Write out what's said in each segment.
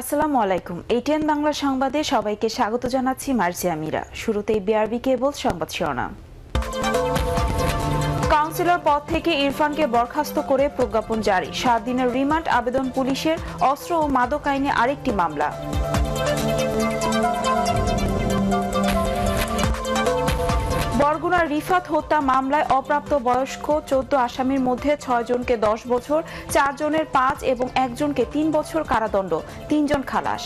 আসসালামু আলাইকুম। এটিএন বাংলা সংবাদে সবাইকে স্বাগত জানাচ্ছি মার্জিয়া মীরা। শুরুতেই বিআরবি কেবল সংবাদ শিরোনাম। কাউন্সিলর পদ থেকে ইরফানকে বরখাস্ত করে প্রজ্ঞাপন জারি। 7 দিনের রিমান্ড আবেদন পুলিশের। অস্ত্র ও মাদক আইনে আরেকটি মামলা। বরগুনার রিফাত হত্যা মামলায় অপ্রাপ্ত বয়স্ক 14 আসামির মধ্যে 6 জনকে 10 বছর, 4 জনের 5 এবং 1 জনকে 3 বছর কারাদণ্ড, 3 জন খালাস।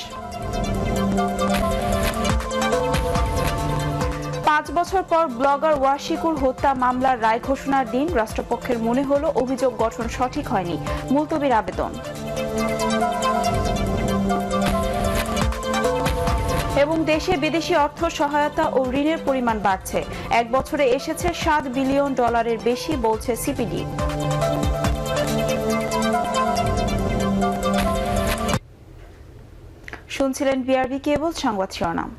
5 বছর পর ব্লগার ওয়াশিকুর হত্যা মামলার রায় ঘোষণার দিন। রাষ্ট্রপক্ষের মনে হলো অভিযোগ গঠন সঠিক হয়নি, মুলতবির আবেদন। এবং দেশে বিদেশি অর্থ সহায়তা ও ঋণের পরিমাণ বাড়ছে। 1 বছরে এসেছে $7 বিলিয়ন বেশি, বলছে সিপিডি। শুনছিলেন বিআরবি কেবল সংবাদ শিরোনাম।